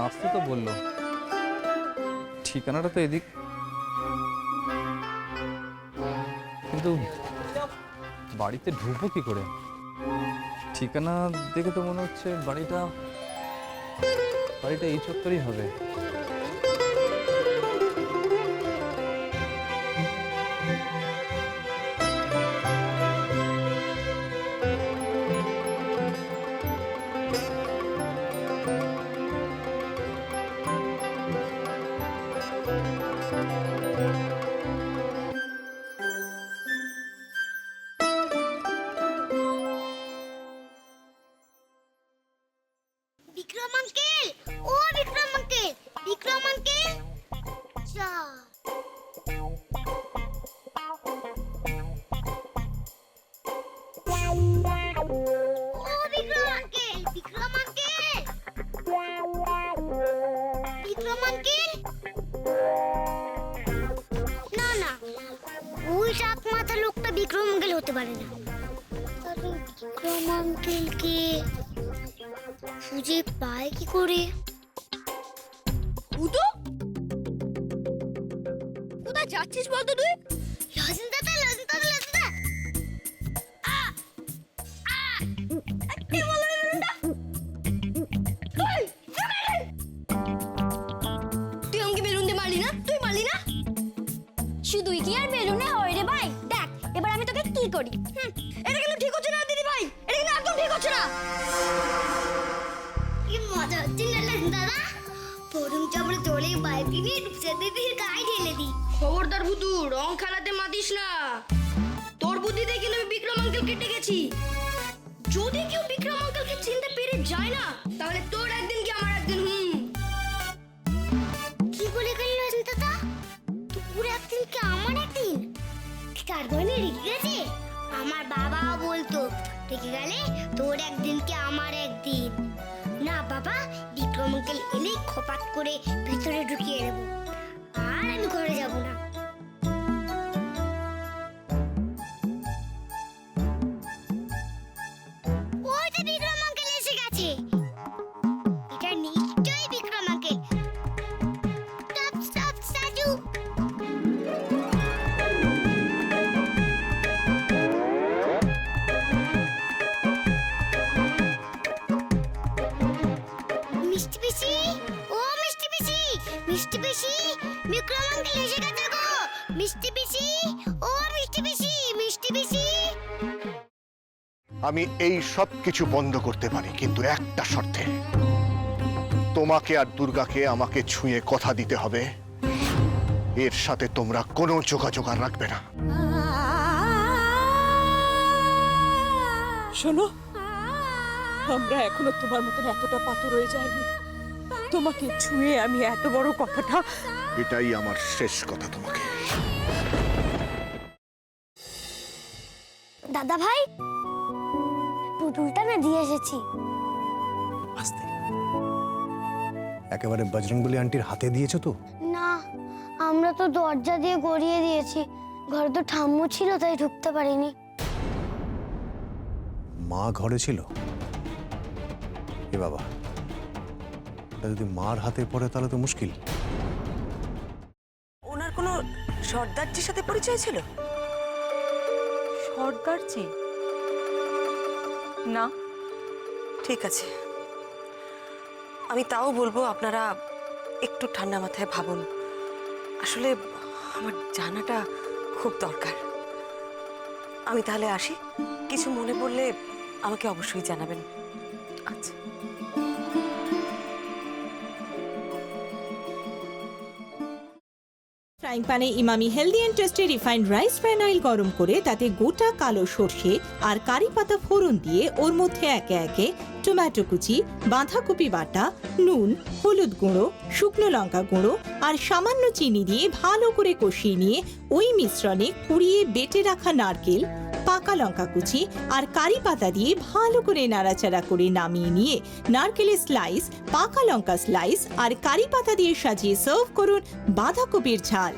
আসতে তো বললো, ঠিকানাটা তো এদিক, কিন্তু বাড়িতে ঢুকবো কি করে? ঠিকানা দেখে তো মনে হচ্ছে বাড়িটা এই চত্বরই হবে। বিক্রম আঙ্কেল, ও বিক্রম আঙ্কেল, বিক্রম আঙ্কেল, চা। ও Bikram uncle, Bikram uncle, Bikram uncle. না না, ওই চাপ মাথা লোকটা বিক্রম আঙ্কেল হতে পারে না। তাহলে বিক্রম আঙ্কেলকে খুঁজে পায় কি করে? উদো, কোথায় যাচ্ছিস বলতো তুই? লজেন দাদা, লজেন দাদা, লজেন দাদা। কে বললো বেলুনটা? তুই আমাকে বেলুন দিয়ে মারলি না? তুই মারলি না? শুধুই কি আর বেলুনে হয় রে ভাই? দেখ এবার আমি তোকে কি করি। এটা কিন্তু ঠিক হচ্ছে না দিদি ভাই, এটা কিন্তু একদম ঠিক হচ্ছে না। কি মজা হচ্ছে না লজেন দাদা? প্রথম চাপড়ে তোলে বাইক নিয়ে রূপসা দিদির গায়ে ঢেলে দিই। খবরদার ভুতু, রং খেলাতে মাতিস না। তোর বুদ্ধিতে কিন্তু আমি বিক্রম আঙ্কেলকে ডেকেছি। যদি কেউ বিক্রম আঙ্কেলকে চিনতে পেরে যায় না, তাহলে তোর একদিন কি আমার একদিন। কি বলে গেল লজেন দাদা? তোর একদিন কি আমার একদিন? তার মানে রেখে গেছে? আমার বাবাও বলতো রেখে গেলে তোর একদিন কি আমার একদিন। না বাবা, বিক্রম আঙ্কেল এলেই খপাত করে ভিতরে ঢুকিয়ে দেবো, আর আমি ঘরে যাব না। ওই তো বিক্রম আঙ্কেল এসে গেছে। এটা নিশ্চয়ই Bikram uncle. Stop stop Saju. মিষ্টি পিসি, ও মিষ্টি পিসি, মিষ্টি পিসি, বিক্রম আঙ্কেল এসে গেছে গো। মিষ্টি পিসি, ও মিষ্টি পিসি, মিষ্টি পিসি। আমি এই সব কিছু বন্ধ করতে পারি, কিন্তু একটা শর্তে। তোমাকে আর দুর্গাকে আমাকে ছুঁয়ে কথা দিতে হবে, এর সাথে তোমরা কোনো যোগাযোগ আর রাখবে না। শোনো, আমরা এখনো তোমার মতন এতটা পাথর হয়ে যায়নি। তোমাকে ছুঁয়ে আমি এত বড় কথাটা। এটাই আমার শেষ কথা তোমাকে। দাদা ভাই, পুতুলটা না দিয়ে এসেছি। আস্তে, একেবারে বজরংবলী আন্টির হাতে দিয়েছো তো? না, আমরা তো দরজা দিয়ে গড়িয়ে দিয়েছি। ঘরে তো ঠাম্মু ছিল, তাই ঢুকতে পারিনি। মা ঘরে ছিল? এ বাবা, এটা যদি মার হাতে পড়ে তাহলে তো মুশকিল। ওনার কোনো সর্দারজির সাথে পরিচয় ছিল? সর্দারজি? না। ঠিক আছে, আমি তাও বলবো আপনারা একটু ঠান্ডা মাথায় ভাবুন। আসলে আমার জানাটা খুব দরকার। আমি তাহলে আসি, কিছু মনে পড়লে আমাকে অবশ্যই জানাবেন। আচ্ছা। ফ্রাইং প্যানে Emami healthy and tasty refined rice bran oil গরম করে তাতে গোটা কালো সর্ষে আর কারি পাতা ফোড়ন দিয়ে ওর মধ্যে একে একে টমেটো কুচি, বাঁধাকপি বাটা, নুন, হলুদ গুঁড়ো, শুকনো লঙ্কা গুঁড়ো আর সামান্য চিনি দিয়ে ভালো করে কষিয়ে নিয়ে ওই মিশ্রণে কুড়িয়ে বেটে রাখা নারকেল, পাকা লঙ্কা কুচি আর কারি পাতা দিয়ে ভালো করে নাড়াচাড়া করে নামিয়ে নিয়ে নারকেলের স্লাইস, পাকা লঙ্কা স্লাইস আর কারি পাতা দিয়ে সাজিয়ে সার্ভ করুন বাঁধাকপির ঝাল।